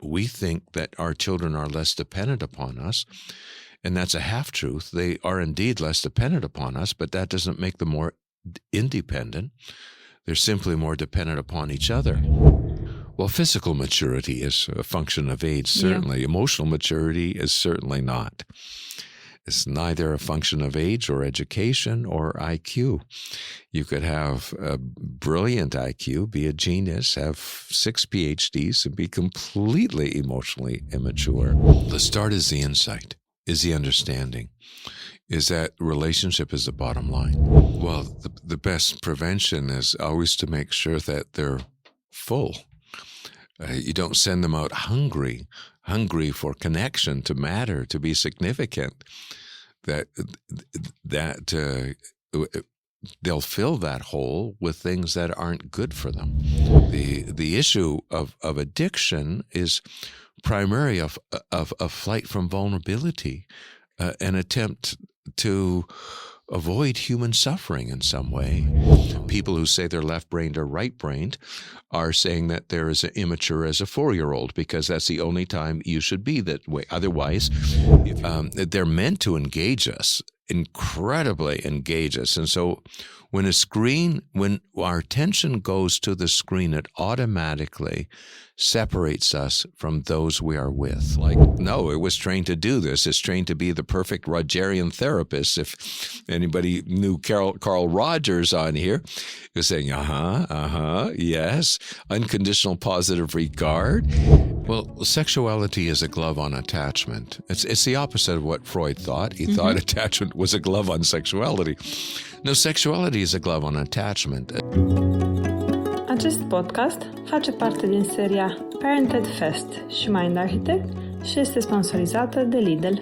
we think that our children are less dependent upon us, and that's a half-truth. They are indeed less dependent upon us, but that doesn't make them more independent. They're simply more dependent upon each other. Well, physical maturity is a function of age, certainly. Yeah. Emotional maturity is certainly not. It's neither a function of age or education or IQ. You could have a brilliant IQ, be a genius, have 6 PhDs, and be completely emotionally immature. The start is the insight, is the understanding, is that relationship is the bottom line. Well, the best prevention is always to make sure that they're full. You don't send them out hungry for connection, to matter, to be significant. That they'll fill that hole with things that aren't good for them. The issue of addiction is primarily a flight from vulnerability, an attempt to avoid human suffering in some way. People who say they're left-brained or right-brained are saying that they're as immature as a 4-year-old because that's the only time you should be that way. Otherwise, they're meant to engage us, incredibly engage us. And so when our attention goes to the screen, it automatically separates us from those we are with. Like, no, it was trained to do this. It's trained to be the perfect Rogerian therapist. If anybody knew Carl Rogers on here, he was saying, yes, unconditional positive regard. Well, sexuality is a glove on attachment. It's the opposite of what Freud thought. He thought attachment was a glove on sexuality. No, sexuality is a glove on attachment. Acest podcast face parte din seria Parented Fest și Mind Architect și este sponsorizată de Lidl.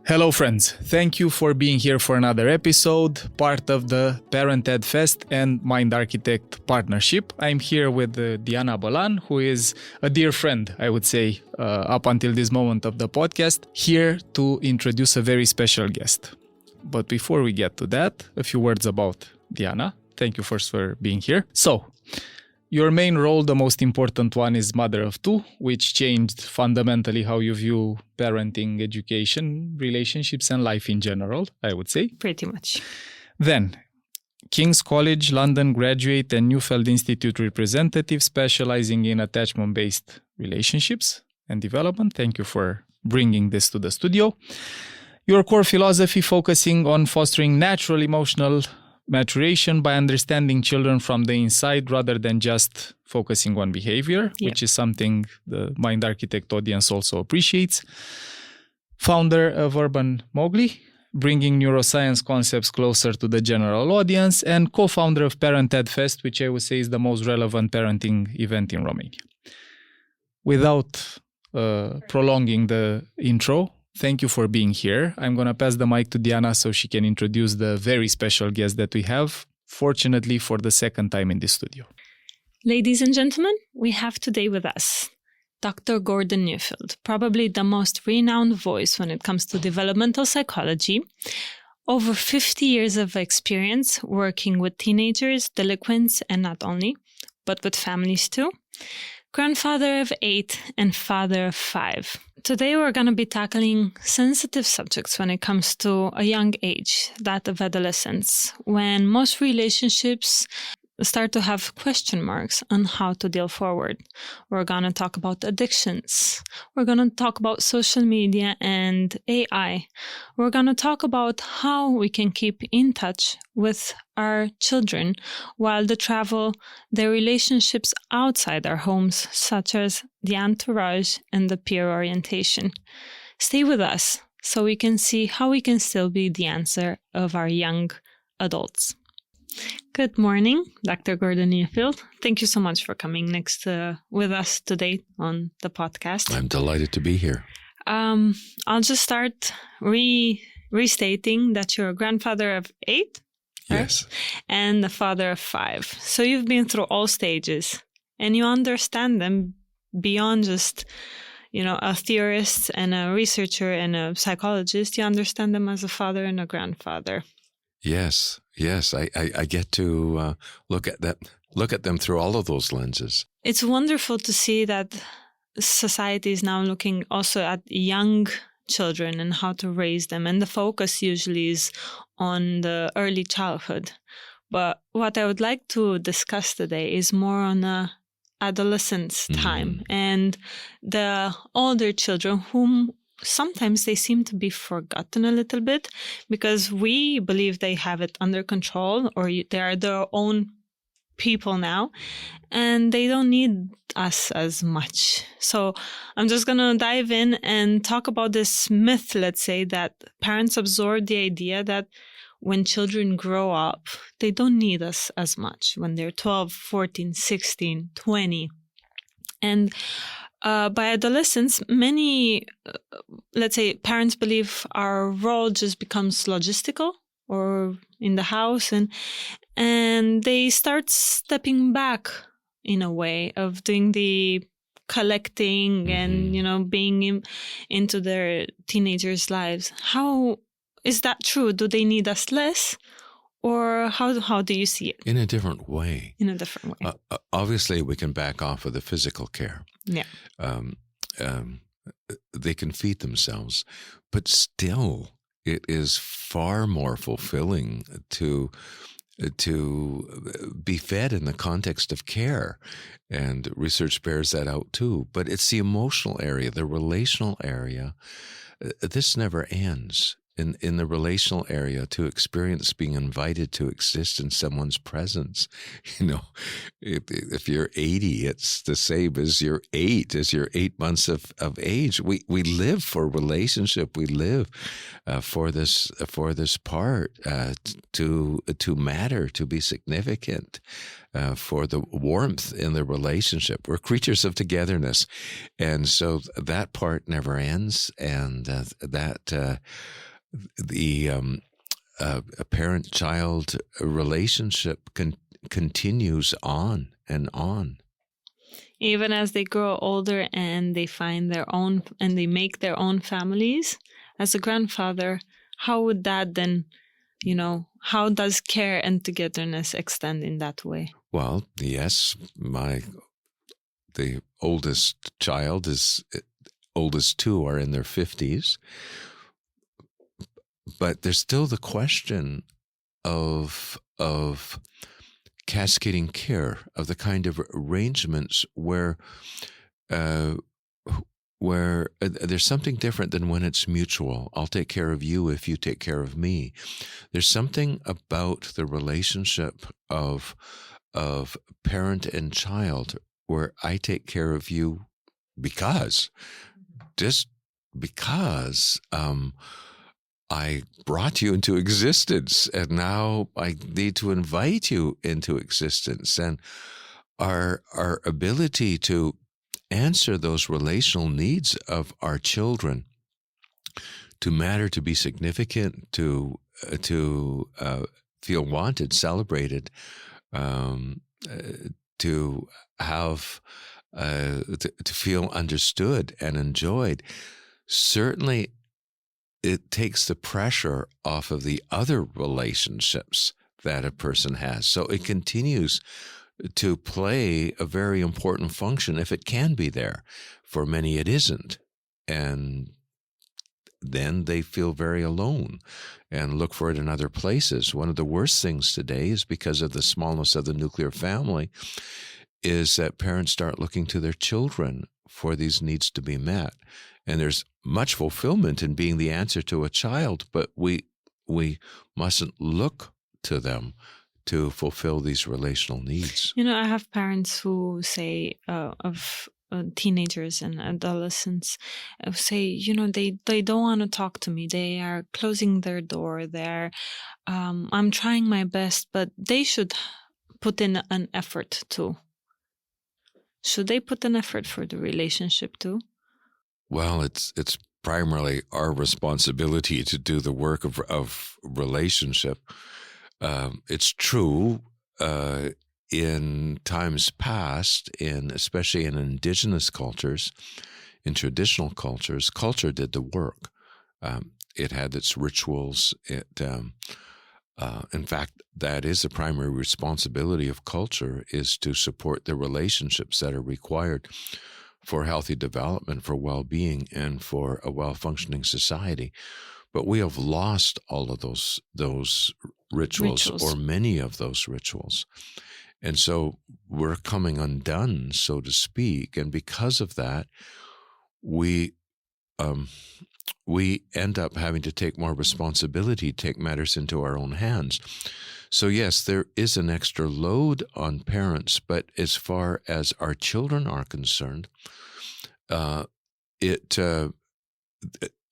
Hello friends, thank you for being here for another episode, part of the Parented Fest and Mind Architect partnership. I'm here with Diana Bălan, who is a dear friend, I would say, up until this moment of the podcast, here to introduce a very special guest. But before we get to that, a few words about Diana. Thank you first for being here. So, your main role, the most important one, is mother of 2, which changed fundamentally how you view parenting, education, relationships, and life in general, I would say. Pretty much. Then, King's College London graduate and Neufeld Institute representative specializing in attachment-based relationships and development. Thank you for bringing this to the studio. Your core philosophy focusing on fostering natural emotional maturation by understanding children from the inside rather than just focusing on behavior, which is something the Mind Architect audience also appreciates. Founder of Urban Mowgli, bringing neuroscience concepts closer to the general audience, and co-founder of Parented Fest, which I would say is the most relevant parenting event in Romania. Without prolonging the intro, thank you for being here. I'm going to pass the mic to Diana so she can introduce the very special guest that we have, fortunately for the second time in this studio. Ladies and gentlemen, we have today with us Dr. Gordon Neufeld, probably the most renowned voice when it comes to developmental psychology. Over 50 years of experience working with teenagers, delinquents, and not only, but with families too. Grandfather of 8 and father of 5. Today we're going to be tackling sensitive subjects when it comes to a young age, that of adolescence, when most relationships start to have question marks on how to deal forward. We're going to talk about addictions. We're going to talk about social media and AI. We're going to talk about how we can keep in touch with our children while they travel their relationships outside our homes, such as the entourage and the peer orientation. Stay with us so we can see how we can still be the answer of our young adults. Good morning, Dr. Gordon Neufeld. Thank you so much for coming with us today on the podcast. I'm delighted to be here. I'll just start restating that you're a grandfather of 8, right? Yes, and a father of 5. So you've been through all stages, and you understand them beyond just, a theorist and a researcher and a psychologist. You understand them as a father and a grandfather. Yes. I get to look at them through all of those lenses. it's wonderful to see that society is now looking also at young children and how to raise them. And the focus usually is on the early childhood. But what I would like to discuss today is more on adolescence time and the older children whom sometimes they seem to be forgotten a little bit because we believe they have it under control or they are their own people now and they don't need us as much. So I'm just going to dive in and talk about this myth, let's say, that parents absorb the idea that when children grow up, they don't need us as much when they're 12, 14, 16, 20. And by adolescence, many, let's say, parents believe our role just becomes logistical or in the house, and they start stepping back in a way of doing the collecting and, you know, being into their teenagers' lives. How is that true? Do they need us less? Or how do you see it? In a different way. In a different way. Obviously, we can back off of the physical care. Yeah. They can feed themselves, but still, it is far more fulfilling to be fed in the context of care. And research bears that out too. But it's the emotional area, the relational area. This never ends. In the relational area, to experience being invited to exist in someone's presence. You know, if you're 80, it's the same as you're 8 months of age. We live for relationship. We live for this part to matter, to be significant, for the warmth in the relationship. We're creatures of togetherness, and so that part never ends, and a parent-child relationship continues on and on. Even as they grow older and they find their own and they make their own families, as a grandfather, how would that then, you know, how does care and togetherness extend in that way? Well, yes, the oldest child oldest two are in their 50s. But there's still the question of cascading care, of the kind of arrangements where there's something different than when it's mutual. I'll take care of you if you take care of me. There's something about the relationship of parent and child where I take care of you because I brought you into existence, and now I need to invite you into existence. And our ability to answer those relational needs of our children, to matter, to be significant, to feel wanted, celebrated, to have to feel understood and enjoyed, certainly it takes the pressure off of the other relationships that a person has. So it continues to play a very important function if it can be there. For many, it isn't. And then they feel very alone and look for it in other places. One of the worst things today is because of the smallness of the nuclear family is that parents start looking to their children for these needs to be met. And there's much fulfillment in being the answer to a child, but we mustn't look to them to fulfill these relational needs. You know, I have parents who say of teenagers and adolescents say, you know, they don't want to talk to me. They are closing their door. I'm trying my best, but they should put in an effort too. Should they put an effort for the relationship too? Well, it's primarily our responsibility to do the work of relationship. It's true in times past, especially in indigenous cultures, in traditional cultures, culture did the work. It had its rituals. In fact, that is the primary responsibility of culture, is to support the relationships that are required for healthy development, for well-being, and for a well-functioning society. But we have lost all of those rituals, or many of those rituals. And so we're coming undone, so to speak. And because of that, we end up having to take more responsibility, take matters into our own hands. So yes, there is an extra load on parents, but as far as our children are concerned, it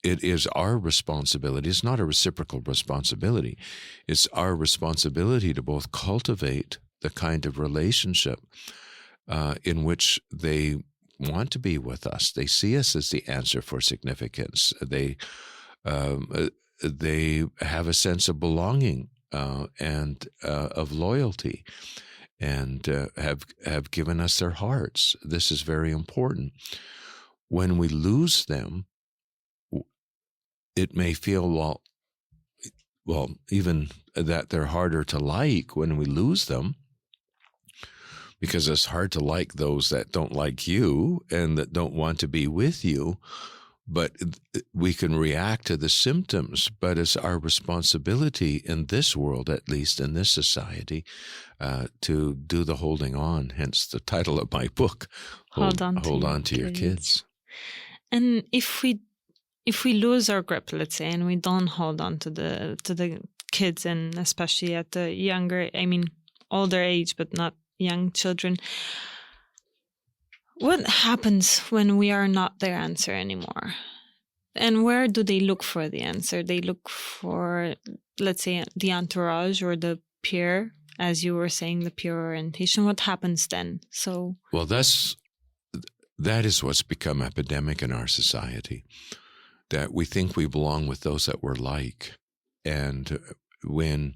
is our responsibility. It's not a reciprocal responsibility. It's our responsibility to both cultivate the kind of relationship in which they want to be with us. They see us as the answer for significance. They have a sense of belonging and of loyalty, and have given us their hearts. This is very important. When we lose them, it may feel, well, even that they're harder to like when we lose them, because it's hard to like those that don't like you and that don't want to be with you. But we can react to the symptoms, but it's our responsibility in this world, at least in this society, to do the holding on, hence the title of my book, Hold on to your kids. And if we lose our grip, let's say, and we don't hold on to the kids, and especially at the older age, but not young children, what happens when we are not their answer anymore? And where do they look for the answer? They look for, let's say, the entourage or the peer, as you were saying, the peer orientation. What happens then? Well, that is what's become epidemic in our society, that we think we belong with those that we're like. And when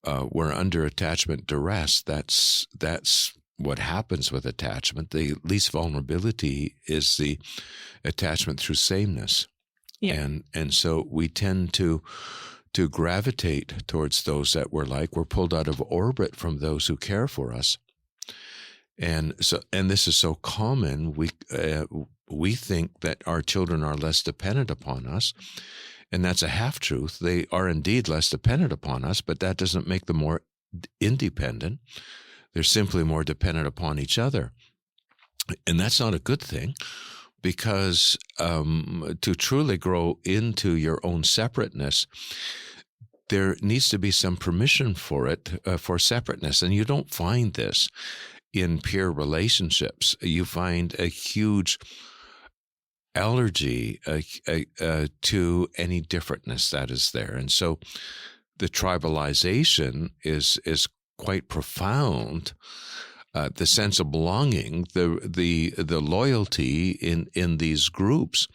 we're under attachment duress, that's what happens with attachment. The least vulnerability is the attachment through sameness. Yeah. And so we tend to gravitate towards those that we're like. We're pulled out of orbit from those who care for us. And this is so common. We think that our children are less dependent upon us, and that's a half-truth. They are indeed less dependent upon us, but that doesn't make them more independent. They're simply more dependent upon each other. And that's not a good thing, because to truly grow into your own separateness, there needs to be some permission for it, for separateness. And you don't find this in peer relationships. You find a huge allergy to any differentness that is there. And so the tribalization is quite profound. The sense of belonging, the loyalty in these groups,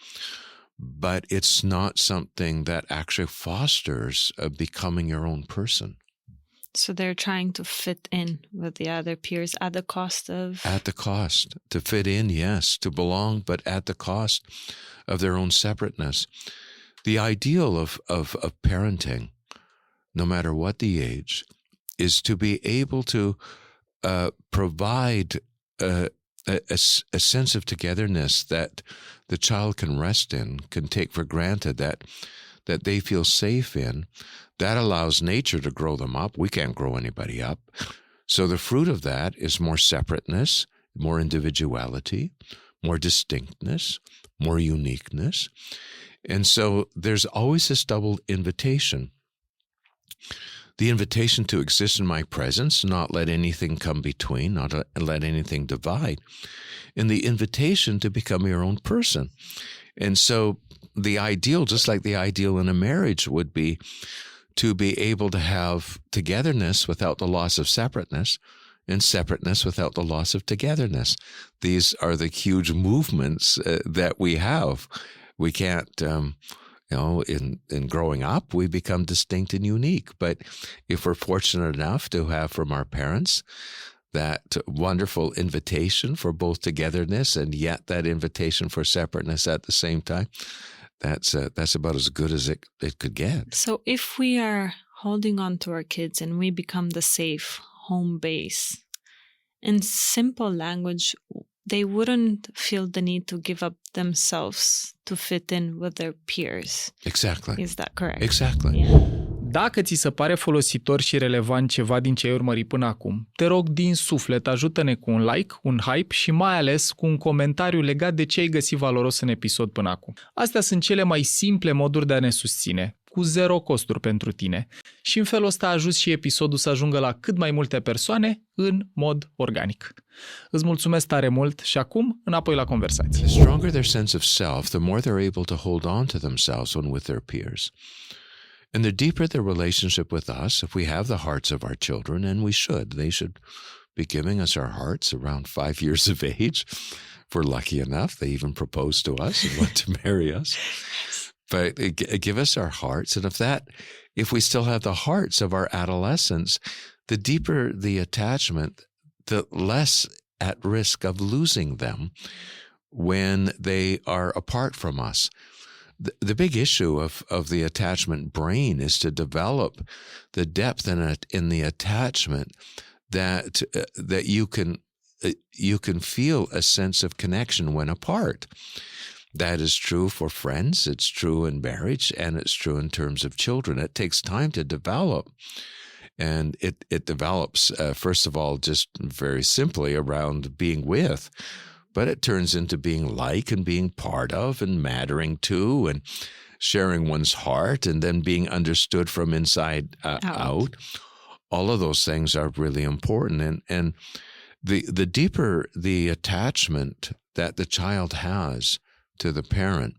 but it's not something that actually fosters becoming your own person. So they're trying to fit in with the other peers at the cost of... At the cost. To fit in, yes. To belong, but at the cost of their own separateness. The ideal of parenting, no matter what the age, is to be able to provide a sense of togetherness that the child can rest in, can take for granted, that they feel safe in. That allows nature to grow them up. We can't grow anybody up. So the fruit of that is more separateness, more individuality, more distinctness, more uniqueness. And so there's always this double invitation. The invitation to exist in my presence, not let anything come between, not let anything divide, and the invitation to become your own person. And so the ideal, just like the ideal in a marriage, would be to be able to have togetherness without the loss of separateness, and separateness without the loss of togetherness. These are the huge movements that we have. We can't, in growing up, we become distinct and unique. But if we're fortunate enough to have from our parents that wonderful invitation for both togetherness and yet that invitation for separateness at the same time, that's about as good as it could get. So if we are holding on to our kids and we become the safe home base. In simple language, they wouldn't feel the need to give up themselves to fit in with their peers. Exactly. Is that correct? Exactly. Yeah. Dacă ți se pare folositor și relevant ceva din ce ai urmărit până acum, te rog din suflet, ajută-ne cu un like, un hype și mai ales cu un comentariu legat de ce ai găsit valoros în episod până acum. Astea sunt cele mai simple moduri de a ne susține, cu 0 costuri pentru tine. Și în felul ăsta ajuți și episodul să ajungă la cât mai multe persoane în mod organic. Îți mulțumesc tare mult și acum înapoi la conversație. The stronger their sense of self, the more they're able to hold on to themselves when with their peers. And the deeper their relationship with us, if we have the hearts of our children, and we should, they should be giving us our hearts around 5 years of age. If we're lucky enough, they even propose to us and want to marry us. But give us our hearts. And if we still have the hearts of our adolescents, the deeper the attachment, the less at risk of losing them when they are apart from us. The big issue of the attachment brain is to develop the depth in the attachment that you can feel a sense of connection when apart. That is true for friends, it's true in marriage, and it's true in terms of children. It takes time to develop. And it develops, first of all, just very simply around being with, but it turns into being like and being part of and mattering to and sharing one's heart and then being understood from inside out. All of those things are really important. And the deeper the attachment that the child has to the parent,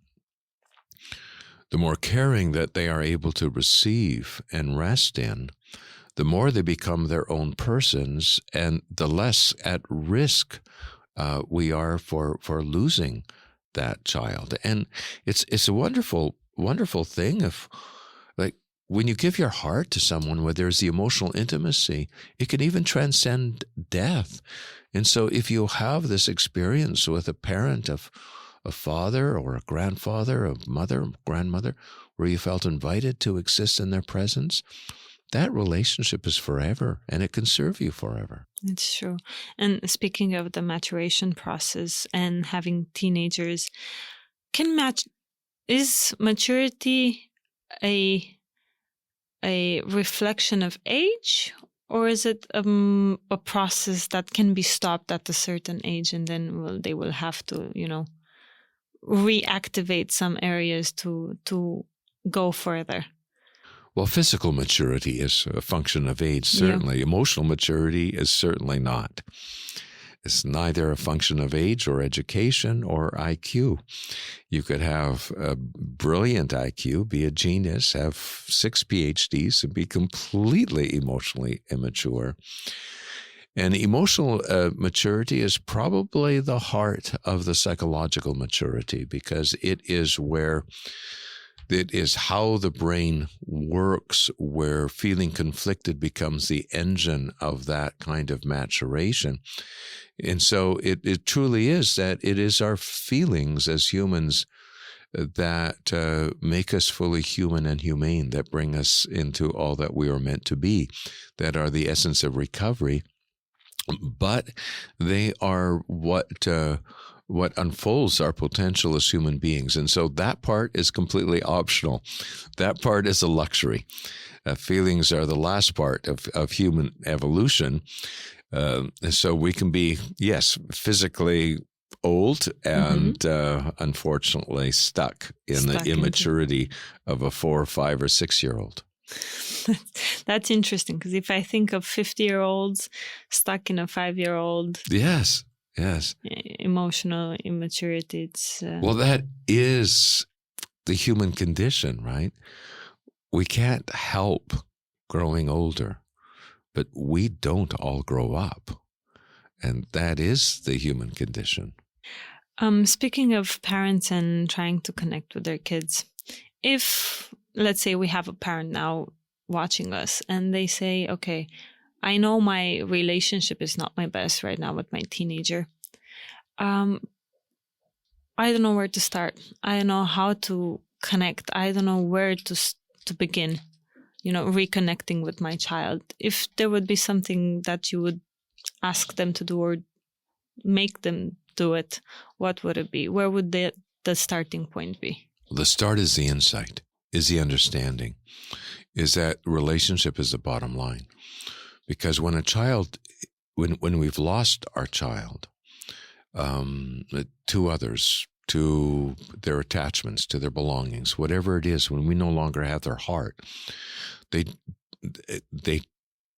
the more caring that they are able to receive and rest in, the more they become their own persons and the less at risk we are for losing that child. And it's a wonderful thing if, like, when you give your heart to someone where there's the emotional intimacy, it can even transcend death. And so if you have this experience with a parent, of a father or a grandfather, a mother, grandmother, where you felt invited to exist in their presence, that relationship is forever and it can serve you forever. It's true. And speaking of the maturation process and having teenagers, is maturity a reflection of age, or is it a process that can be stopped at a certain age and then they will have to, reactivate some areas to go further? Well, physical maturity is a function of age, certainly. Yeah. Emotional maturity is certainly not. It's neither a function of age or education or IQ. You could have a brilliant IQ, be a genius, have 6 PhDs, and be completely emotionally immature. And emotional maturity is probably the heart of the psychological maturity, because it is how the brain works, where feeling conflicted becomes the engine of that kind of maturation. And so it truly is that it is our feelings as humans that make us fully human and humane, that bring us into all that we are meant to be, that are the essence of recovery. But they are what unfolds our potential as human beings. And so that part is completely optional. That part is a luxury. Feelings are the last part of human evolution. So we can be, yes, physically old and unfortunately stuck in the immaturity of a 4 or 5 or 6-year-old. That's interesting, because if I think of 50-year-olds stuck in a 5-year-old. Yes. Emotional immaturity. It's well, that is the human condition, right? We can't help growing older, but we don't all grow up. And that is the human condition. Speaking of parents and trying to connect with their kids, if, let's say, we have a parent now watching us and they say, okay, I know my relationship is not my best right now with my teenager. I don't know where to start. I don't know how to connect. I don't know where to begin. reconnecting with my child. If there would be something that you would ask them to do or make them do it, what would it be? Where would the starting point be? The start is the insight, is the understanding, is that relationship is the bottom line. Because when a child, when we've lost our child to others, to their attachments, to their belongings, whatever it is, when we no longer have their heart, they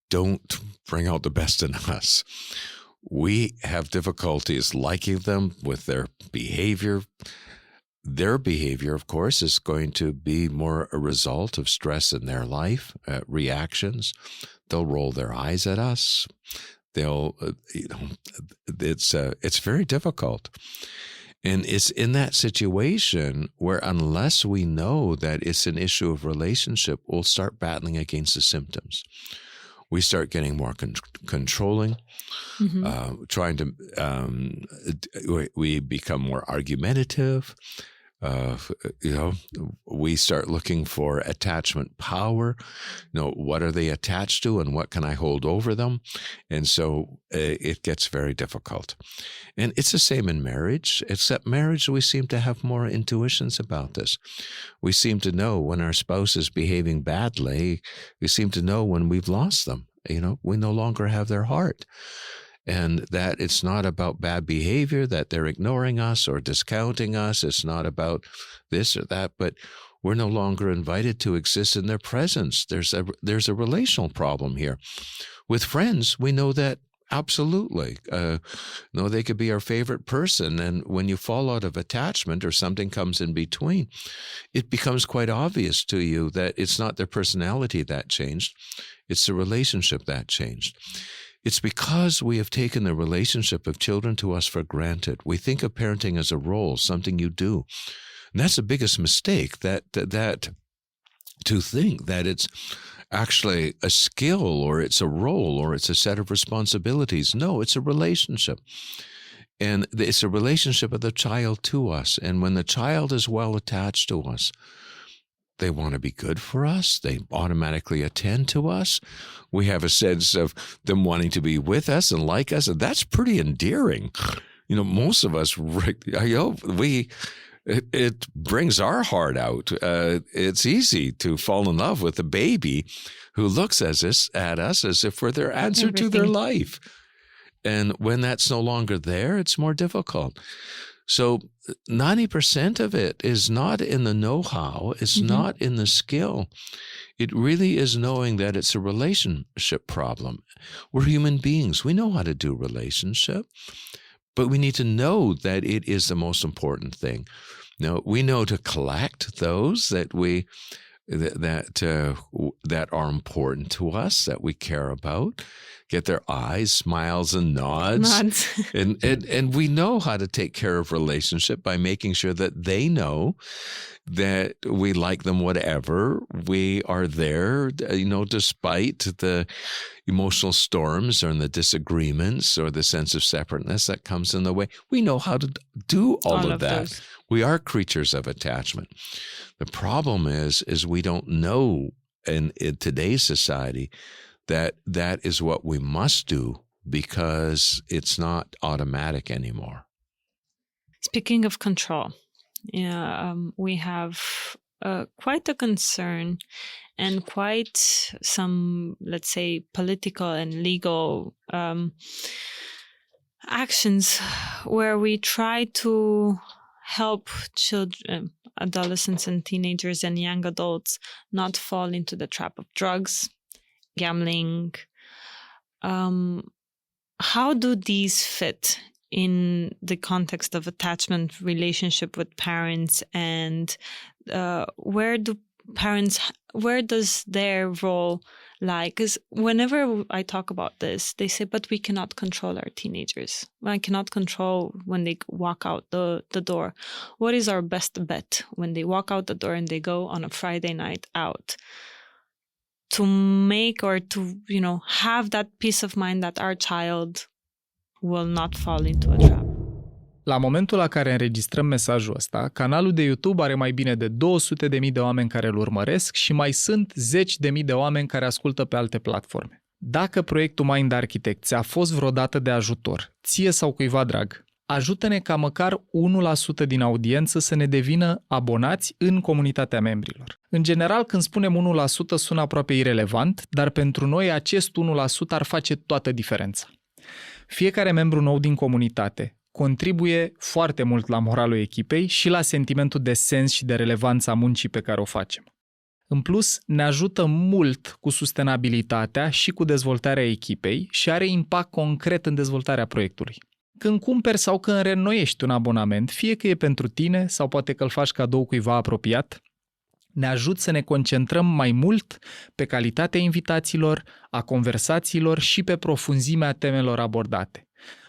don't bring out the best in us. We have difficulties liking them with their behavior. Their behavior, of course, is going to be more a result of stress in their life, reactions. They'll roll their eyes at us. They'll, it's very difficult. And it's in that situation where, unless we know that it's an issue of relationship, we'll start battling against the symptoms. We start getting more controlling, trying to, we become more argumentative. We start looking for attachment power. What are they attached to and what can I hold over them? And so it gets very difficult. And it's the same in marriage, except marriage, we seem to have more intuitions about this. We seem to know when our spouse is behaving badly. We seem to know when we've lost them. We no longer have their heart. And that it's not about bad behavior, that they're ignoring us or discounting us. It's not about this or that, but we're no longer invited to exist in their presence. There's a relational problem here. With friends, we know that absolutely. They could be our favorite person. And when you fall out of attachment or something comes in between, it becomes quite obvious to you that it's not their personality that changed. It's the relationship that changed. It's because we have taken the relationship of children to us for granted. We think of parenting as a role, something you do. And that's the biggest mistake, that to think that it's actually a skill or it's a role or it's a set of responsibilities. No, it's a relationship. And it's a relationship of the child to us. And when the child is well attached to us, they want to be good for us. They automatically attend to us. We have a sense of them wanting to be with us and like us, and that's pretty endearing. Most of us, it brings our heart out. It's easy to fall in love with a baby who looks at us as if we're their answer to their life. And when that's no longer there, it's more difficult. So 90% of it is not in the know-how. It's not in the skill. It really is knowing that it's a relationship problem. We're human beings. We know how to do relationship, but we need to know that it is the most important thing. Now, we know to collect those that that are important to us, that we care about, get their eyes, smiles, and nods. And we know how to take care of relationship by making sure that they know that we like them, whatever. We are there, despite the emotional storms or the disagreements or the sense of separateness that comes in the way. We know how to do all of that. Those. We are creatures of attachment. The problem is we don't know in today's society that is what we must do because it's not automatic anymore. Speaking of control, we have quite a concern and quite some, let's say, political and legal actions where we try to help children, adolescents and teenagers and young adults not fall into the trap of drugs, gambling. How do these fit in the context of attachment, relationship with parents, and where does their role lie? Because whenever I talk about this, they say, but we cannot control our teenagers. I cannot control when they walk out the door. What is our best bet when they walk out the door and they go on a Friday night out? To make or to, have that peace of mind that our child will not fall into a trap. La momentul la care înregistrăm mesajul ăsta, canalul de YouTube are mai bine de 200.000 de oameni care îl urmăresc și mai sunt 10.000 de oameni care ascultă pe alte platforme. Dacă proiectul Mind Architect ți-a fost vreodată de ajutor, ție sau cuiva drag, ajută-ne ca măcar 1% din audiență să ne devină abonați în comunitatea membrilor. În general, când spunem 1%, sună aproape irelevant, dar pentru noi acest 1% ar face toată diferența. Fiecare membru nou din comunitate contribuie foarte mult la moralul echipei și la sentimentul de sens și de relevanță a muncii pe care o facem. În plus, ne ajută mult cu sustenabilitatea și cu dezvoltarea echipei și are impact concret în dezvoltarea proiectului. Când cumperi sau când reînnoiești un abonament, fie că e pentru tine sau poate că îl faci cadou cuiva apropiat, ne ajută să ne concentrăm mai mult pe calitatea invitațiilor, a conversațiilor și pe profunzimea temelor abordate.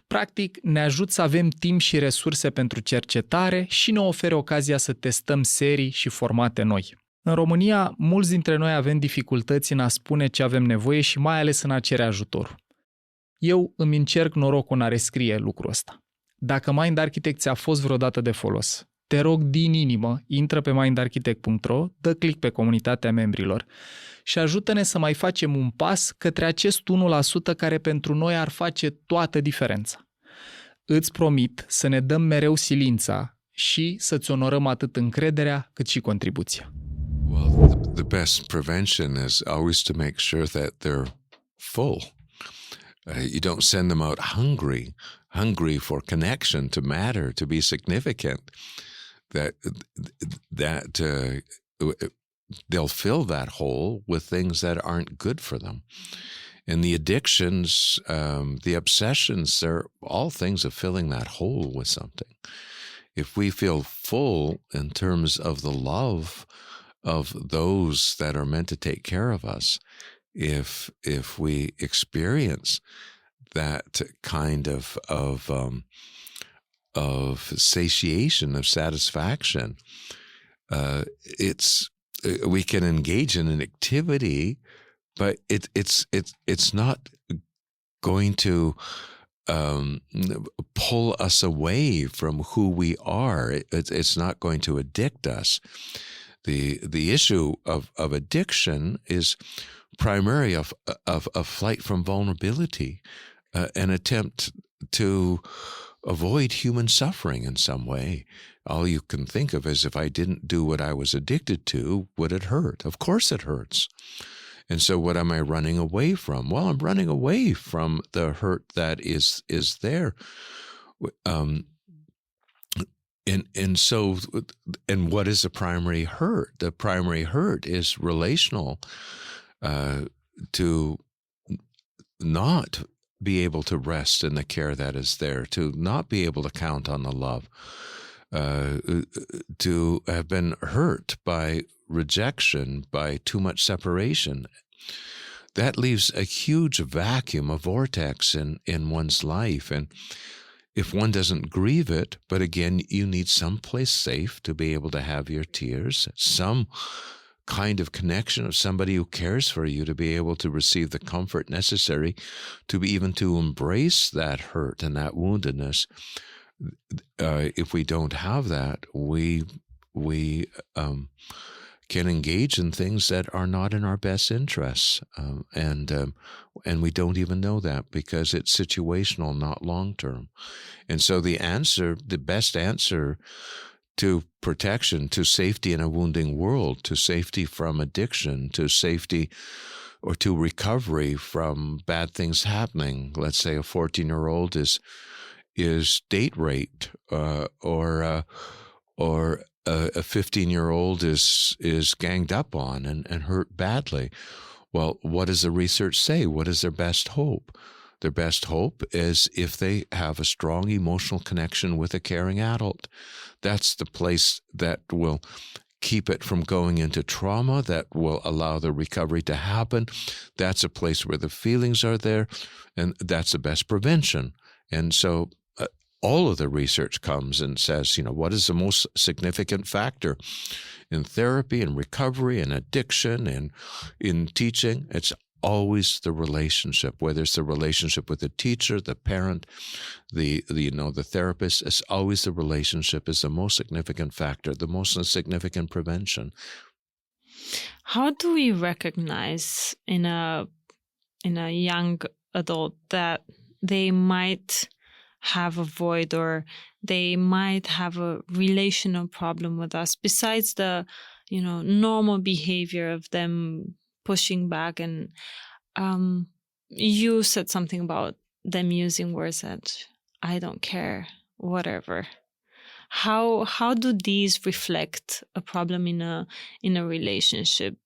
Practic, ne ajută să avem timp și resurse pentru cercetare și ne oferă ocazia să testăm serii și formate noi. În România, mulți dintre noi avem dificultăți în a spune ce avem nevoie și mai ales în a cere ajutor. Eu îmi încerc norocul în a rescrie lucrul ăsta. Dacă Mind Architect ți-a fost vreodată de folos, te rog din inimă, intră pe mindarchitect.ro, dă click pe comunitatea membrilor și ajută-ne să mai facem un pas către acest 1% care pentru noi ar face toată diferența. Îți promit să ne dăm mereu silința și să-ți onorăm atât încrederea cât și contribuția. Well, the best prevention is always to make sure that they're full. You don't send them out hungry for connection, to matter, to be significant. That they'll fill that hole with things that aren't good for them. And the addictions, the obsessions, they're all things of filling that hole with something. If we feel full in terms of the love of those that are meant to take care of us, if we experience that kind of satiation, of satisfaction, we can engage in an activity, but it's not going to pull us away from who we are. It's not going to addict us. The issue of addiction is primarily of flight from vulnerability, an attempt to avoid human suffering in some way. All you can think of is, if I didn't do what I was addicted to, would it hurt? Of course it hurts. And so what am I running away from? Well, I'm running away from the hurt that is there. And what is the primary hurt? The primary hurt is relational, to not be able to rest in the care that is there, to not be able to count on the love, to have been hurt by rejection, by too much separation. That leaves a huge vacuum, a vortex in one's life. And if one doesn't grieve it, but again, you need some place safe to be able to have your tears, some kind of connection of somebody who cares for you to be able to receive the comfort necessary to be even to embrace that hurt and that woundedness. If we don't have that, we can engage in things that are not in our best interests, and we don't even know that because it's situational, not long term. And so the best answer to protection, to safety in a wounding world, to safety from addiction, to safety or to recovery from bad things happening. Let's say a 14-year-old is date raped, or a 15-year-old is ganged up on and hurt badly. Well, what does the research say? What is their best hope? Their best hope is if they have a strong emotional connection with a caring adult. That's the place that will keep it from going into trauma, that will allow the recovery to happen. That's a place where the feelings are there, and that's the best prevention. And so all of the research comes and says, what is the most significant factor in therapy and recovery and addiction and in teaching? It's always the relationship, whether it's the relationship with the teacher, the parent, the therapist. It's always the relationship is the most significant factor, the most significant prevention. How do we recognize in a young adult that they might have a void or they might have a relational problem with us besides the normal behavior of them pushing back? And you said something about them using words that I don't care, whatever. How do these reflect a problem in a relationship?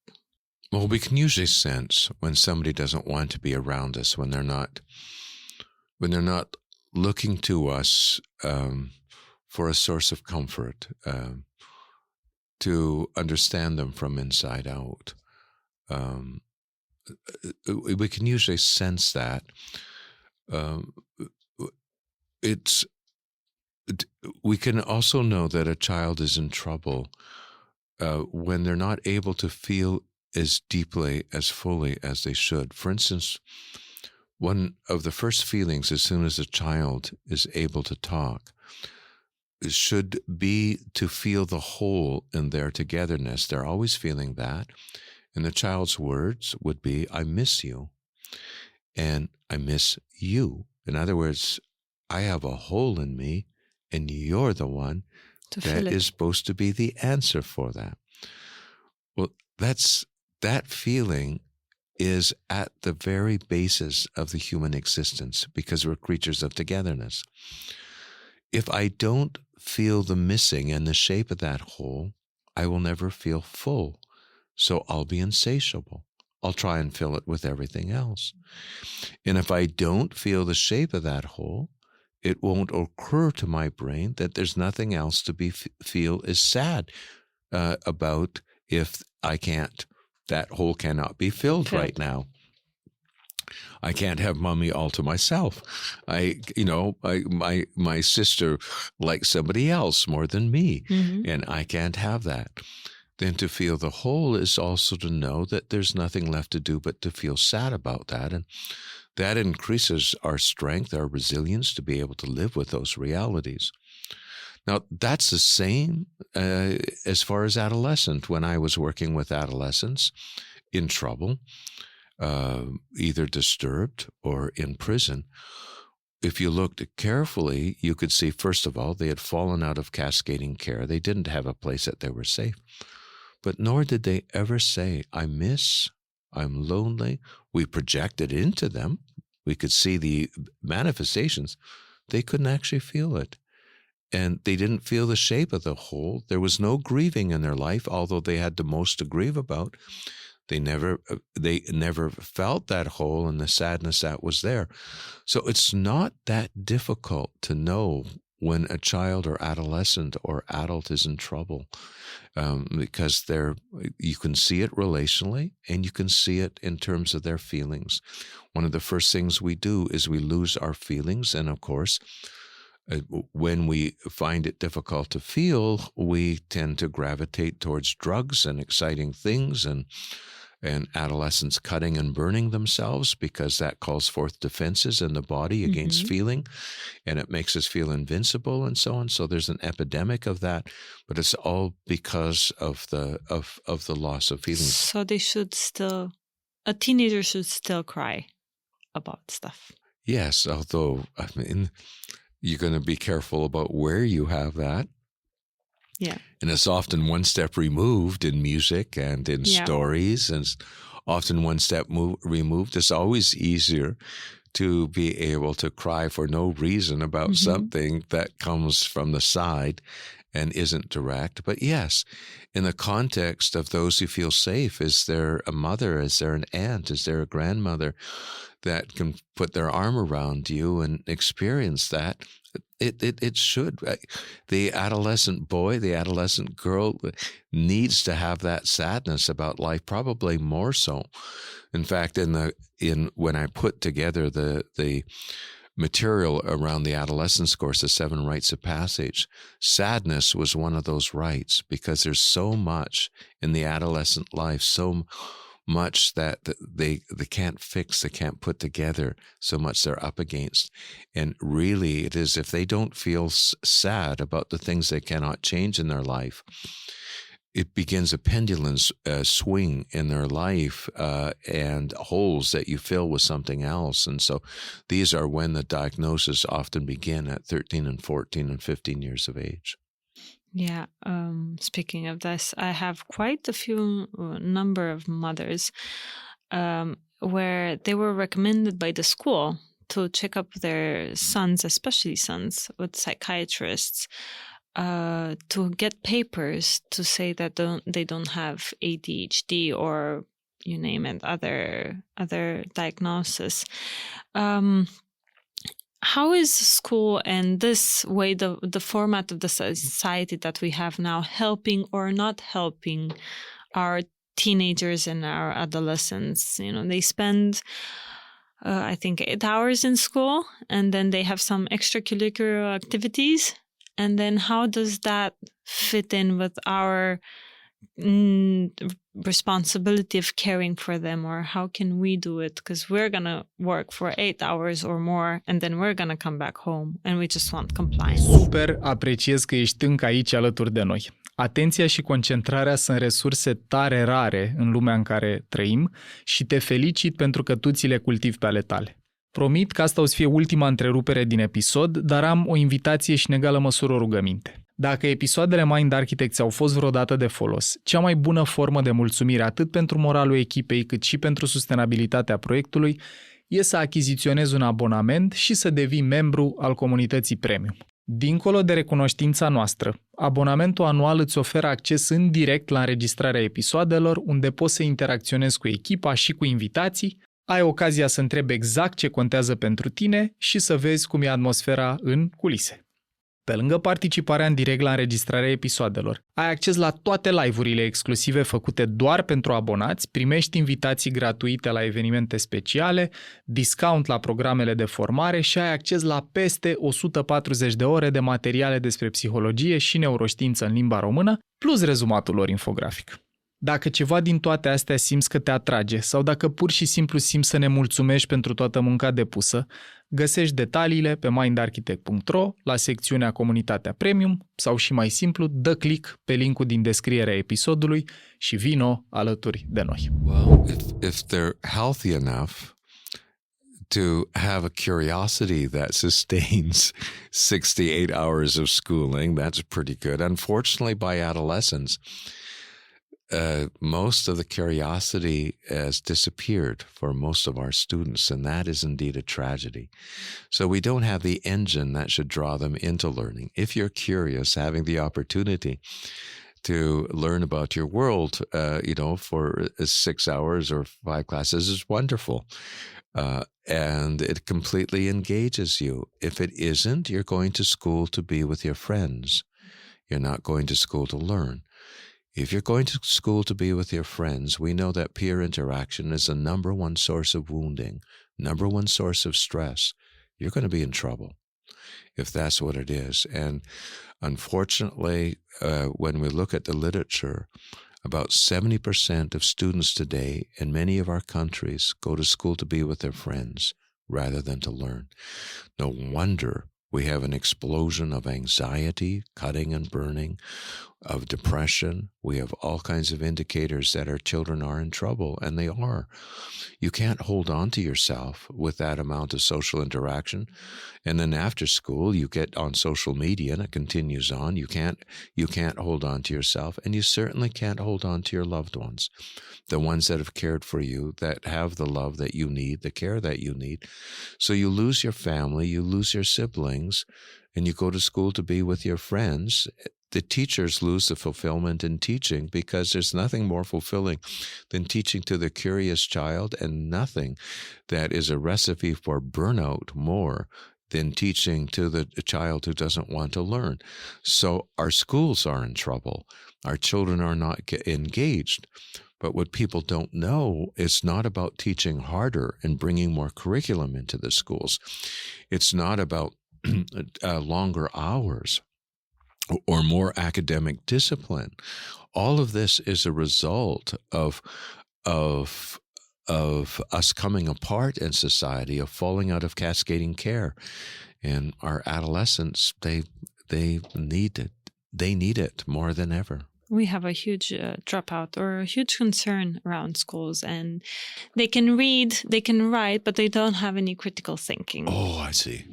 Well, we can usually sense when somebody doesn't want to be around us, when they're not looking to us for a source of comfort, to understand them from inside out. We can usually sense that. We can also know that a child is in trouble when they're not able to feel as deeply, as fully as they should. For instance, one of the first feelings as soon as a child is able to talk should be to feel the whole in their togetherness. They're always feeling that. And the child's words would be, I miss you. And I miss you. In other words, I have a hole in me, and you're the one that is supposed to be the answer for that. Well, that feeling is at the very basis of the human existence, because we're creatures of togetherness. If I don't feel the missing and the shape of that hole, I will never feel full. So I'll be insatiable. I'll try and fill it with everything else. And if I don't feel the shape of that hole, it won't occur to my brain that there's nothing else to feel is sad about if that hole cannot be filled right now. I can't have mommy all to myself. My sister likes somebody else more than me, and I can't have that. Then to feel the whole is also to know that there's nothing left to do but to feel sad about that. And that increases our strength, our resilience to be able to live with those realities. Now, that's the same as far as adolescent. When I was working with adolescents in trouble, either disturbed or in prison, if you looked carefully, you could see, first of all, they had fallen out of cascading care. They didn't have a place that they were safe. But nor did they ever say, I miss, I'm lonely. We projected into them. We could see the manifestations. They couldn't actually feel it. And they didn't feel the shape of the whole. There was no grieving in their life, although they had the most to grieve about. They never felt that hole and the sadness that was there. So it's not that difficult to know when a child or adolescent or adult is in trouble, because you can see it relationally and you can see it in terms of their feelings. One of the first things we do is we lose our feelings, and of course, when we find it difficult to feel, we tend to gravitate towards drugs and exciting things, and adolescents cutting and burning themselves, because that calls forth defenses in the body against feeling, and it makes us feel invincible and so on. So there's an epidemic of that, but it's all because of the loss of feelings. So a teenager should still cry about stuff. Yes, although, you're going to be careful about where you have that. Yeah. And it's often one step removed in music and in stories, and it's often one step removed. It's always easier to be able to cry for no reason about something that comes from the side and isn't direct. But yes, in the context of those who feel safe, is there a mother, is there an aunt, is there a grandmother that can put their arm around you and experience that? It should. The adolescent boy, the adolescent girl needs to have that sadness about life, probably more so. In fact, when I put together the material around the adolescence course, the 7 rites of passage, sadness was one of those rites, because there's so much in the adolescent life, so much that they can't fix, they can't put together, so much they're up against. And really it is, if they don't feel sad about the things they cannot change in their life, it begins a pendulum swing in their life and holes that you fill with something else. And so these are when the diagnosis often begin at 13 and 14 and 15 years of age. Yeah. Speaking of this, I have quite a few number of mothers where they were recommended by the school to check up their sons, especially sons, with psychiatrists, to get papers to say that they don't have ADHD or you name it, other diagnosis. How is school and this way, the format of the society that we have now, helping or not helping our teenagers and our adolescents? You know, they spend, I think, 8 hours in school, and then they have some extracurricular activities. And then how does that fit in with our responsibility of caring for them, or how can we do it? Because we're going to work for 8 hours or more, and then we're going to come back home and we just want compliance. Super apreciez că ești încă aici alături de noi. Atenția și concentrarea sunt resurse tare rare în lumea în care trăim și te felicit pentru că tu ți le cultivi pe ale tale. Promit că asta o să fie ultima întrerupere din episod, dar am o invitație și în egală măsură o rugăminte. Dacă episoadele Mind Architects au fost vreodată de folos, cea mai bună formă de mulțumire atât pentru moralul echipei cât și pentru sustenabilitatea proiectului e să achiziționezi un abonament și să devii membru al comunității Premium. Dincolo de recunoștința noastră, abonamentul anual îți oferă acces în direct la înregistrarea episoadelor, unde poți să interacționezi cu echipa și cu invitații, ai ocazia să întrebi exact ce contează pentru tine și să vezi cum e atmosfera în culise. Pe lângă participarea în direct la înregistrarea episoadelor, ai acces la toate live-urile exclusive făcute doar pentru abonați, primești invitații gratuite la evenimente speciale, discount la programele de formare și ai acces la peste 140 de ore de materiale despre psihologie și neuroștiință în limba română, plus rezumatul lor infografic. Dacă ceva din toate astea simți că te atrage sau dacă pur și simplu simți să ne mulțumești pentru toată munca depusă, găsești detaliile pe mindarchitect.ro la secțiunea Comunitatea Premium sau și mai simplu, dă click pe linkul din descrierea episodului și vino alături de noi. Well, if they're healthy enough to have a curiosity that sustains 68 hours of schooling, that's pretty good. Unfortunately, by adolescence, most of the curiosity has disappeared for most of our students, and that is indeed a tragedy. So we don't have the engine that should draw them into learning. If you're curious, having the opportunity to learn about your world, for 6 hours or 5 classes is wonderful. And it completely engages you. If it isn't, you're going to school to be with your friends. You're not going to school to learn. If you're going to school to be with your friends, we know that peer interaction is the number one source of wounding, number one source of stress. You're going to be in trouble if that's what it is. And unfortunately, when we look at the literature, about 70% of students today in many of our countries go to school to be with their friends rather than to learn. No wonder we have an explosion of anxiety, cutting and burning, of depression. We have all kinds of indicators that our children are in trouble, and they are. You can't hold on to yourself with that amount of social interaction. And then after school, you get on social media and it continues on. You can't hold on to yourself, and you certainly can't hold on to your loved ones, the ones that have cared for you, that have the love that you need, the care that you need. So you lose your family, you lose your siblings, and you go to school to be with your friends. The teachers lose the fulfillment in teaching, because there's nothing more fulfilling than teaching to the curious child, and nothing that is a recipe for burnout more than teaching to the child who doesn't want to learn. So our schools are in trouble. Our children are not engaged. But what people don't know, it's not about teaching harder and bringing more curriculum into the schools. It's not about longer hours or more academic discipline. All of this is a result of of us coming apart in society, of falling out of cascading care. And our adolescents, they need it. They need it more than ever. We have a huge dropout or a huge concern around schools, and they can read, they can write, but they don't have any critical thinking. Oh, I see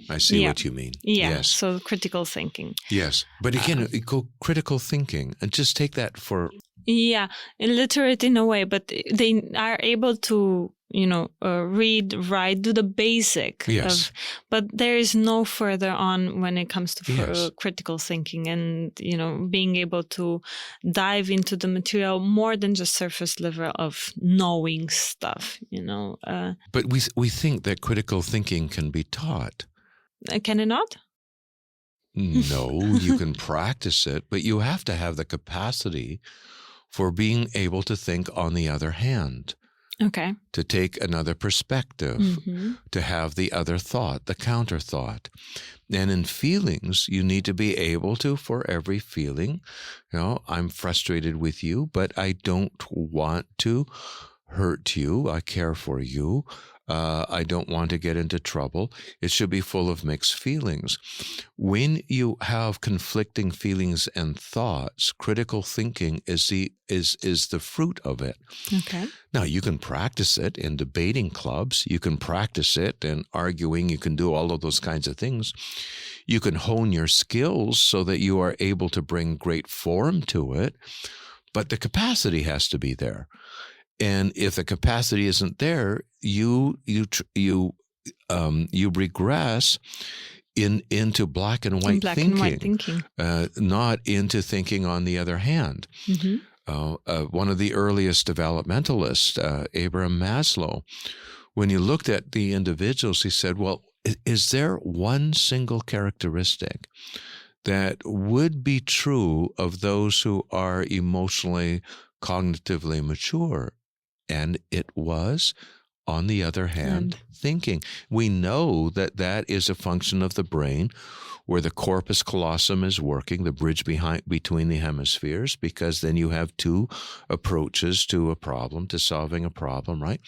what you mean. Yeah, yes. So critical thinking. Yes, but again, go critical thinking, and just take that for... Yeah, illiterate in a way, but they are able to, read, write, do the basic. Yes. But there is no further on when it comes to Yes. critical thinking and, being able to dive into the material more than just surface level of knowing stuff, But we think that critical thinking can be taught. Can it not? No, you can practice it, but you have to have the capacity for being able to think on the other hand. Okay. To take another perspective, Mm-hmm. to have the other thought, the counter thought. And in feelings, you need to be able to, for every feeling, I'm frustrated with you, but I don't want to hurt you. I care for you. I don't want to get into trouble. It should be full of mixed feelings. When you have conflicting feelings and thoughts, critical thinking is the fruit of it. Okay. Now, you can practice it in debating clubs. You can practice it in arguing. You can do all of those kinds of things. You can hone your skills so that you are able to bring great form to it, but the capacity has to be there. And if the capacity isn't there, you regress into black and white Black thinking, and white thinking. Not into thinking on the other hand. Mm-hmm. One of the earliest developmentalists, Abraham Maslow, when he looked at the individuals, he said, well, is there one single characteristic that would be true of those who are emotionally, cognitively mature? And it was, on the other hand, thinking. We know that that is a function of the brain where the corpus callosum is working, the bridge between the hemispheres, because then you have two approaches to a problem, to solving a problem, right?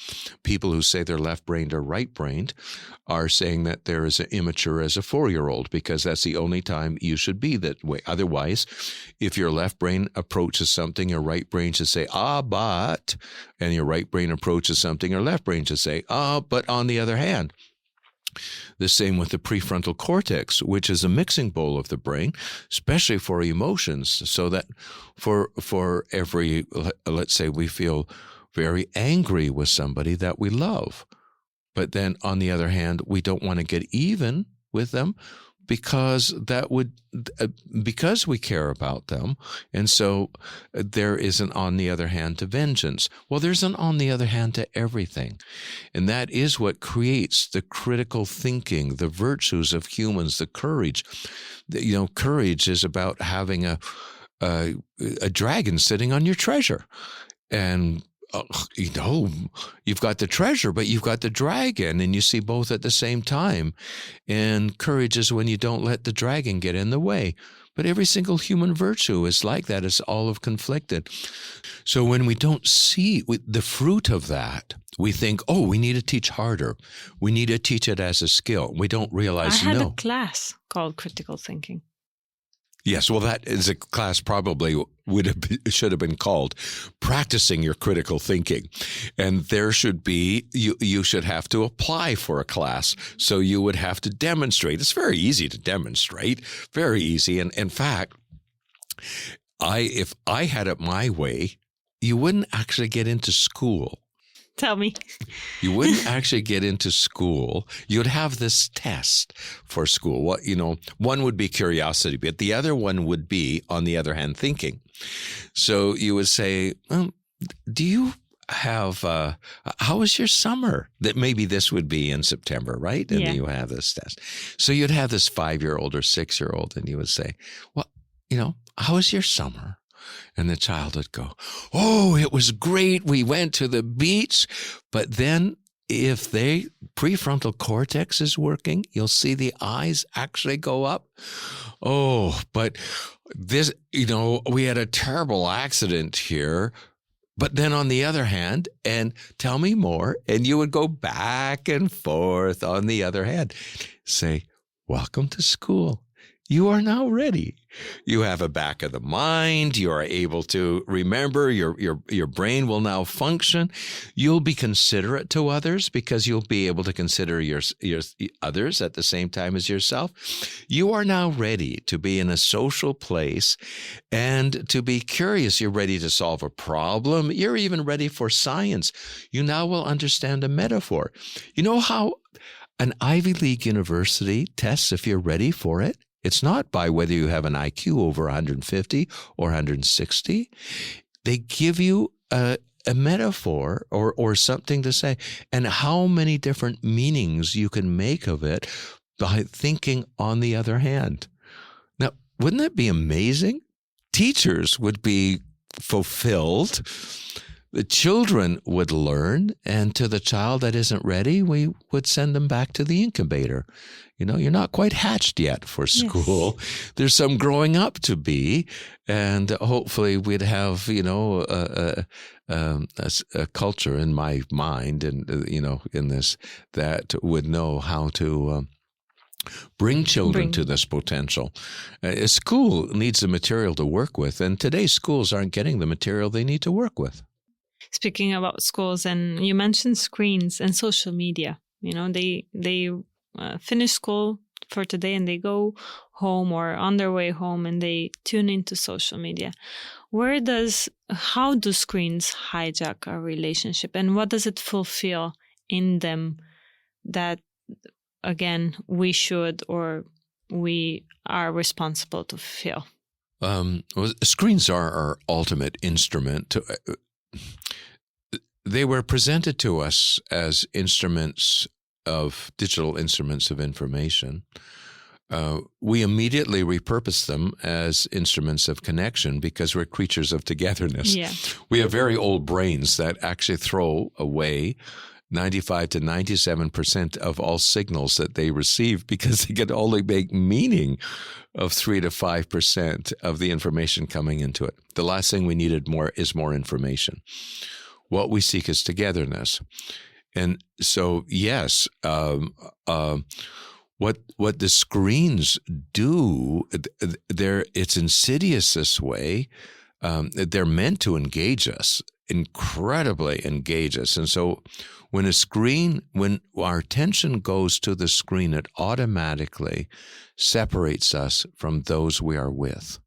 People who say they're left-brained or right-brained are saying that they're as immature as a 4-year-old because that's the only time you should be that way. Otherwise, if your left brain approaches something, your right brain should say, but, and your right brain approaches something, your left brain should say, but on the other hand. The same with the prefrontal cortex, which is a mixing bowl of the brain, especially for emotions, so that for every, let's say we feel very angry with somebody that we love, but then on the other hand, we don't want to get even with them because we care about them. And so there is an on the other hand to vengeance. Well, there's an on the other hand to everything. And that is what creates the critical thinking, the virtues of humans, the courage. Courage is about having a dragon sitting on your treasure. And you've got the treasure, but you've got the dragon, and you see both at the same time. And courage is when you don't let the dragon get in the way. But every single human virtue is like that. It's all of conflicted. So when we don't see the fruit of that, we think, we need to teach harder. We need to teach it as a skill. We don't realize, I had a class called critical thinking. Yes, well, that is a class probably should have been called practicing your critical thinking. And there should be, you should have to apply for a class. So you would have to demonstrate. It's very easy to demonstrate, very easy. And in fact, if I had it my way, you wouldn't actually get into school. Tell me. You wouldn't actually get into school. You'd have this test for school. One would be curiosity, but the other one would be, on the other hand, thinking. So you would say, do you have, how was your summer? That maybe this would be in September, right? And then you have this test. So you'd have this 5-year-old or 6-year-old, and you would say, well, how was your summer? And the child would go, it was great. We went to the beach. But then if the prefrontal cortex is working, you'll see the eyes actually go up. But this, we had a terrible accident here. But then on the other hand, and tell me more, and you would go back and forth on the other hand. Say, welcome to school. You are now ready. You have a back of the mind. You are able to remember. Your brain will now function. You'll be considerate to others because you'll be able to consider your others at the same time as yourself. You are now ready to be in a social place and to be curious. You're ready to solve a problem. You're even ready for science. You now will understand a metaphor. You know how an Ivy League university tests if you're ready for it? It's not by whether you have an IQ over 150 or 160. They give you a metaphor or something to say, and how many different meanings you can make of it by thinking on the other hand. Now, wouldn't that be amazing? Teachers would be fulfilled. The children would learn, and to the child that isn't ready, we would send them back to the incubator. You know, you're not quite hatched yet for school. Yes. There's some growing up to be, and hopefully we'd have, you know, a culture in my mind, and you know, in this that would know how to bring children to this potential. A school needs the material to work with, and today's schools aren't getting the material they need to work with. Speaking about schools, and you mentioned screens and social media. You know, they finish school for today and they go home or on their way home and they tune into social media. How do screens hijack our relationship, and what does it fulfill in them that, again, we should or we are responsible to fulfill? Screens are our ultimate instrument. They were presented to us as digital instruments of information. We immediately repurpose them as instruments of connection because we're creatures of togetherness. Yeah. We have very old brains that actually throw away 95 to 97% of all signals that they receive because they can only make meaning of 3 to 5% of the information coming into it. The last thing we needed is more information. What we seek is togetherness. And so, yes, what the screens do, it's insidious this way. They're meant to engage us, incredibly engage us. And so when our attention goes to the screen, it automatically separates us from those we are with.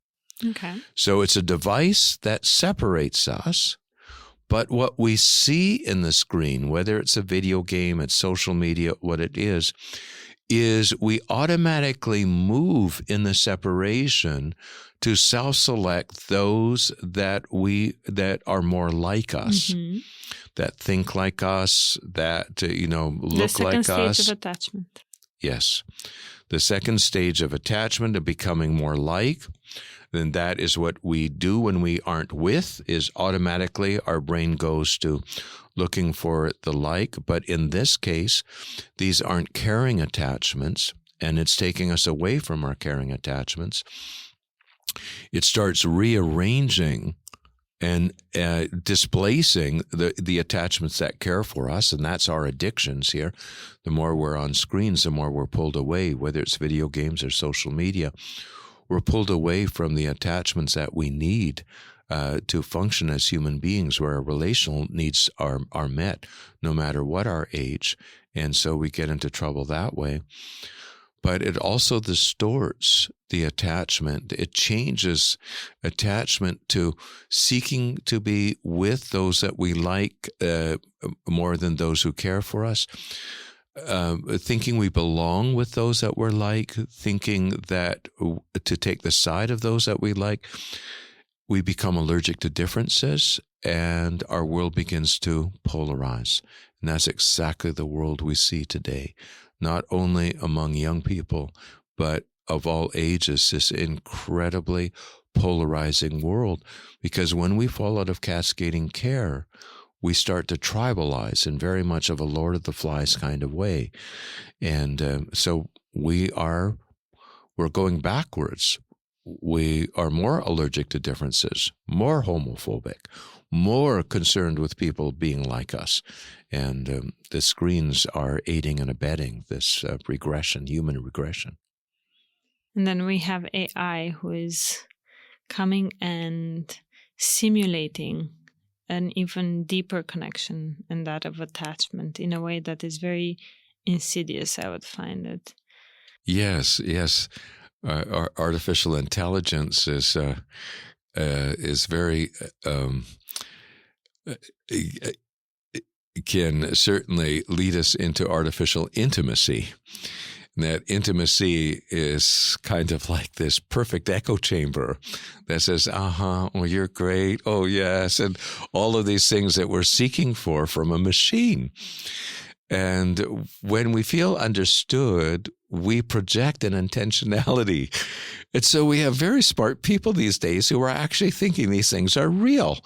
Okay. So it's a device that separates us. But what we see in the screen, whether it's a video game, it's social media, what it is we automatically move in the separation to self-select those that are more like us, that think like us, that look like us. The second stage of attachment. Yes, the second stage of attachment, of becoming more like. Then that is what we do when we aren't with, is automatically our brain goes to looking for the like. But in this case, these aren't caring attachments, and it's taking us away from our caring attachments. It starts rearranging and displacing the attachments that care for us, and that's our addictions here. The more we're on screens, the more we're pulled away, whether it's video games or social media. We're pulled away from the attachments that we need to function as human beings, where our relational needs are met no matter what our age. And so we get into trouble that way. But it also distorts the attachment. It changes attachment to seeking to be with those that we like more than those who care for us. Thinking we belong with those that we're like, thinking that to take the side of those that we like, we become allergic to differences, and our world begins to polarize. And that's exactly the world we see today, not only among young people, but of all ages, this incredibly polarizing world. Because when we fall out of cascading care, we start to tribalize in very much of a Lord of the Flies kind of way. And so we're going backwards. we are more allergic to differences, more homophobic, more concerned with people being like us. And the screens are aiding and abetting this regression, human regression. And then we have AI who is coming and simulating an even deeper connection, and that of attachment, in a way that is very insidious, I would find it. Yes. Artificial intelligence is very can certainly lead us into artificial intimacy. And that intimacy is kind of like this perfect echo chamber that says, oh, you're great, oh, yes, and all of these things that we're seeking for from a machine. And when we feel understood, we project an intentionality. And so we have very smart people these days who are actually thinking these things are real.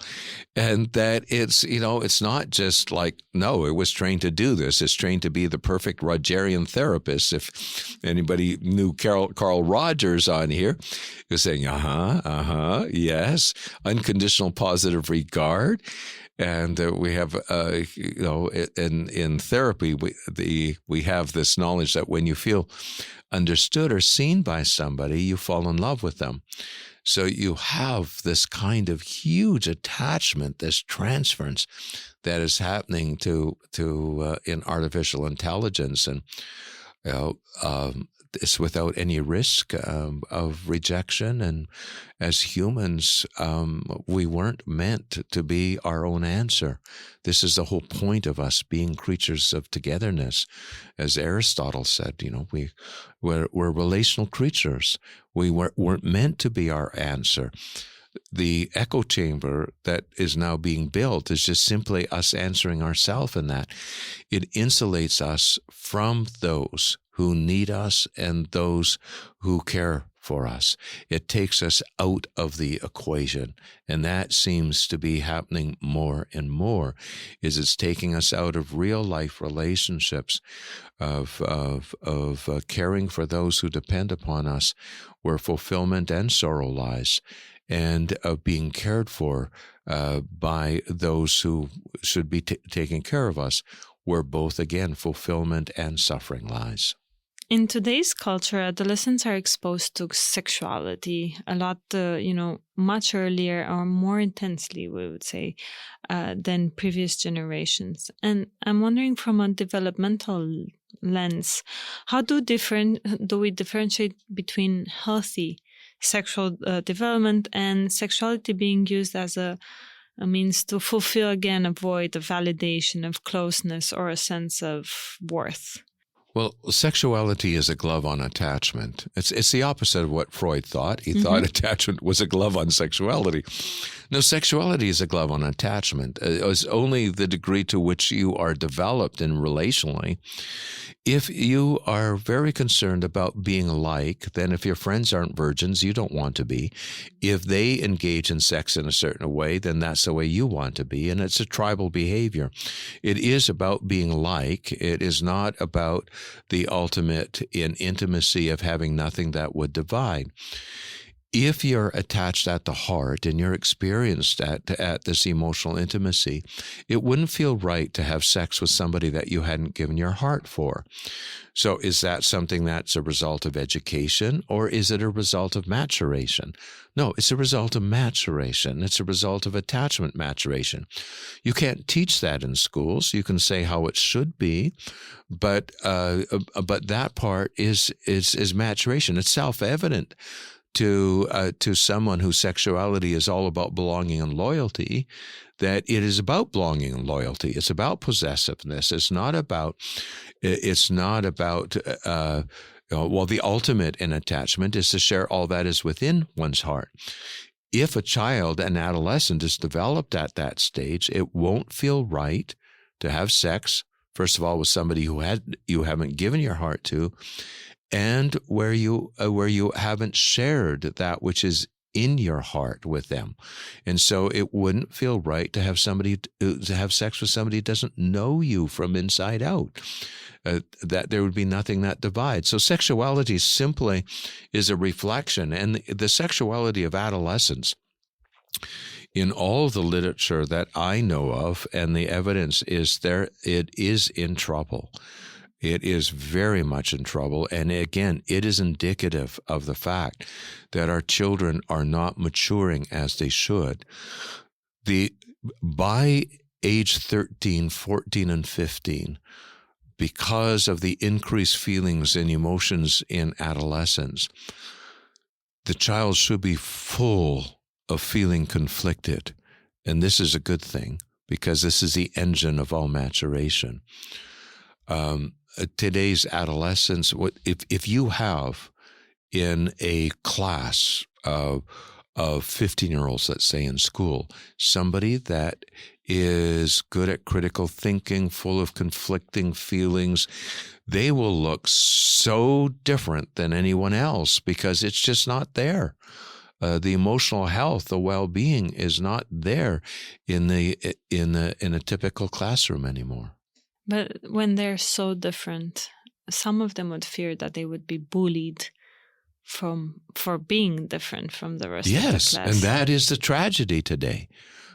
And that it's, it's not just like, no, it was trained to do this. It's trained to be the perfect Rogerian therapist. If anybody knew Carl Rogers on here, he was saying, yes, unconditional positive regard. And we have, in therapy, we have this knowledge that when you feel understood or seen by somebody, you fall in love with them. So you have this kind of huge attachment, this transference that is happening to in artificial intelligence, and it's without any risk of rejection. And as humans, we weren't meant to be our own answer. This is the whole point of us being creatures of togetherness. As Aristotle said, we're relational creatures. We weren't meant to be our answer. The echo chamber that is now being built is just simply us answering ourselves in that. It insulates us from those who need us and those who care for us. It takes us out of the equation, and that seems to be happening more and more. It's taking us out of real life relationships, of caring for those who depend upon us, where fulfillment and sorrow lies, and of being cared for by those who should be taking care of us, where both, again, fulfillment and suffering lies. In today's culture, adolescents are exposed to sexuality a lot, much earlier or more intensely, we would say, than previous generations. And I'm wondering, from a developmental lens, how do we differentiate between healthy sexual development and sexuality being used as a means to fulfill, again, a void of validation, of closeness, or a sense of worth? Well, sexuality is a glove on attachment. It's the opposite of what Freud thought. He thought attachment was a glove on sexuality. No, sexuality is a glove on attachment. It's only the degree to which you are developed in relationally. If you are very concerned about being alike, then if your friends aren't virgins, you don't want to be. If they engage in sex in a certain way, then that's the way you want to be, and it's a tribal behavior. It is about being like. It is not about the ultimate in intimacy of having nothing that would divide. If you're attached at the heart and you're experienced at this emotional intimacy, it wouldn't feel right to have sex with somebody that you hadn't given your heart for. So is that something that's a result of education, or is it a result of maturation? No, it's a result of maturation. It's a result of attachment maturation. You can't teach that in schools. You can say how it should be, but that part is maturation. It's self-evident to someone whose sexuality is all about belonging and loyalty, that it is about belonging and loyalty. It's about possessiveness. It's not about the ultimate in attachment is to share all that is within one's heart. If a child, an adolescent, is developed at that stage, it won't feel right to have sex, first of all, with somebody who you haven't given your heart to, and where you haven't shared that which is in your heart with them. And so it wouldn't feel right to have sex with somebody who doesn't know you from inside out. That there would be nothing that divides. So sexuality simply is a reflection. And the sexuality of adolescents, in all the literature that I know of, and the evidence is there, it is in trouble. It is very much in trouble. And again, it is indicative of the fact that our children are not maturing as they should. By age 13, 14, and 15, because of the increased feelings and emotions in adolescence, the child should be full of feeling conflicted. And this is a good thing, because this is the engine of all maturation. Today's adolescents, if you have in a class of 15-year-olds, let's say in school, somebody that is good at critical thinking, full of conflicting feelings, they will look so different than anyone else because it's just not there. The emotional health, the well-being is not there in a typical classroom anymore. But when they're so different, some of them would fear that they would be bullied for being different from the rest of the class. Yes, and that is the tragedy today.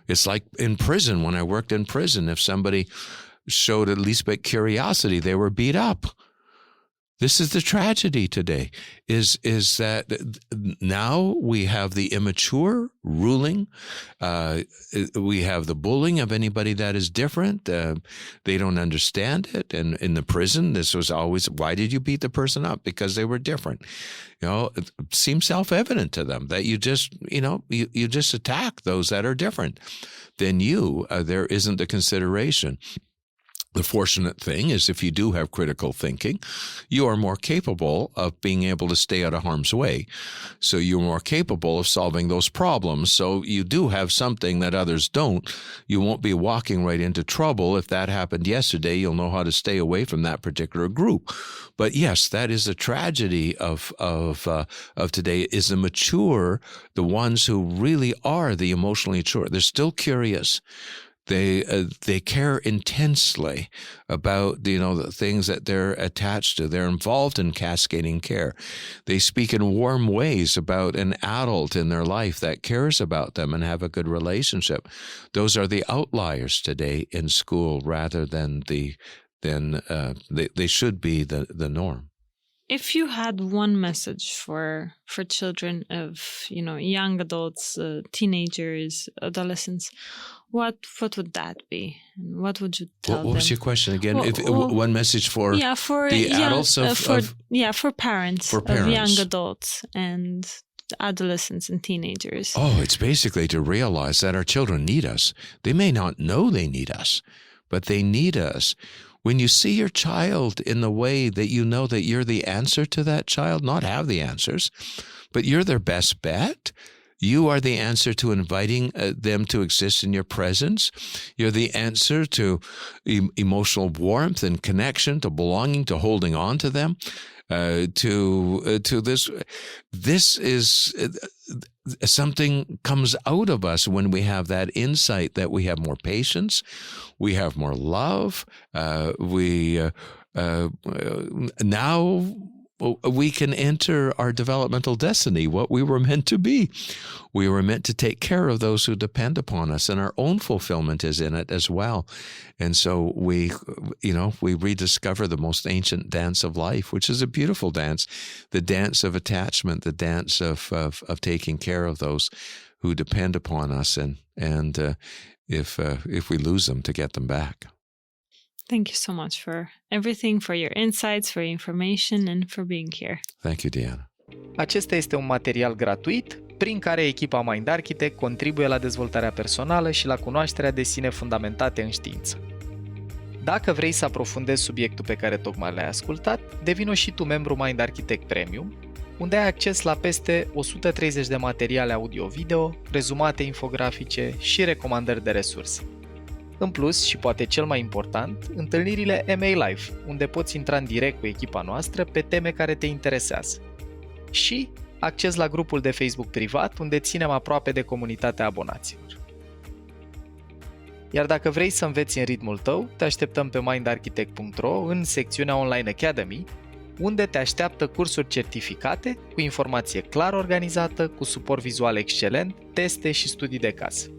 It's like in prison. When I worked in prison, if somebody showed at least bit curiosity, they were beat up. This is the tragedy today, is that now we have the immature ruling. We have the bullying of anybody that is different. They don't understand it. And in the prison, this was always, why did you beat the person up? Because they were different. It seems self-evident to them that you just attack those that are different than you. There isn't the consideration. The fortunate thing is if you do have critical thinking, you are more capable of being able to stay out of harm's way. So you're more capable of solving those problems. So you do have something that others don't. You won't be walking right into trouble. If that happened yesterday, you'll know how to stay away from that particular group. But yes, that is the tragedy of today, is the mature, the ones who really are the emotionally mature. They're still curious. They care intensely about the things that they're attached to. They're involved in cascading care. They speak in warm ways about an adult in their life that cares about them and have a good relationship. Those are the outliers today in school, rather than they should be the norm. If you had one message for children of young adults, teenagers, adolescents, what would that be? What would you tell them? What was your question again? One message for the adults for parents of young adults and adolescents and teenagers. Oh, it's basically to realize that our children need us. They may not know they need us, but they need us. When you see your child in the way that you know that you're the answer to that child, not have the answers, but you're their best bet. You are the answer to inviting them to exist in your presence. You're the answer to emotional warmth and connection, to belonging, to holding on to them, to this. This is something comes out of us when we have that insight that we have more patience, we have more love. Now we can enter our developmental destiny, what we were meant to be. We were meant to take care of those who depend upon us, and our own fulfillment is in it as well. And so we rediscover the most ancient dance of life, which is a beautiful dance, the dance of attachment, the dance of taking care of those who depend upon us, and if we lose them, to get them back. Thank you so much for everything, for your insights, for your information, and for being here. Thank you, Diana. Acesta este un material gratuit prin care echipa Mind Architect contribuie la dezvoltarea personală și la cunoașterea de sine fundamentate în știință. Dacă vrei să aprofundezi subiectul pe care tocmai l-ai ascultat, devino și tu membru Mind Architect Premium, unde ai acces la peste 130 de materiale audio-video, rezumate infografice și recomandări de resurse. În plus, și poate cel mai important, întâlnirile MA Live, unde poți intra în direct cu echipa noastră pe teme care te interesează. Și acces la grupul de Facebook privat, unde ținem aproape de comunitatea abonaților. Iar dacă vrei să înveți în ritmul tău, te așteptăm pe mindarchitect.ro în secțiunea Online Academy, unde te așteaptă cursuri certificate, cu informație clar organizată, cu suport vizual excelent, teste și studii de caz.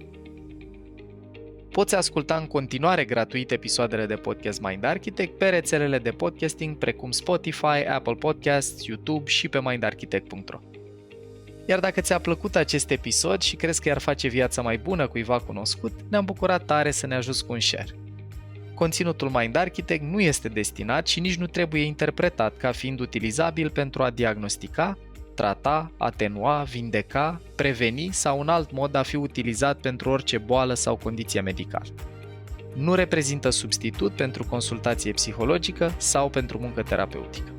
Poți asculta în continuare gratuit episoadele de podcast Mind Architect pe rețelele de podcasting precum Spotify, Apple Podcasts, YouTube și pe mindarchitect.ro. Iar dacă ți-a plăcut acest episod și crezi că i-ar face viața mai bună cuiva cunoscut, ne-am bucurat tare să ne ajuți cu un share. Conținutul Mind Architect nu este destinat și nici nu trebuie interpretat ca fiind utilizabil pentru a diagnostica, trata, atenua, vindeca, preveni sau un alt mod a fi utilizat pentru orice boală sau condiție medicală. Nu reprezintă substitut pentru consultație psihologică sau pentru muncă terapeutică.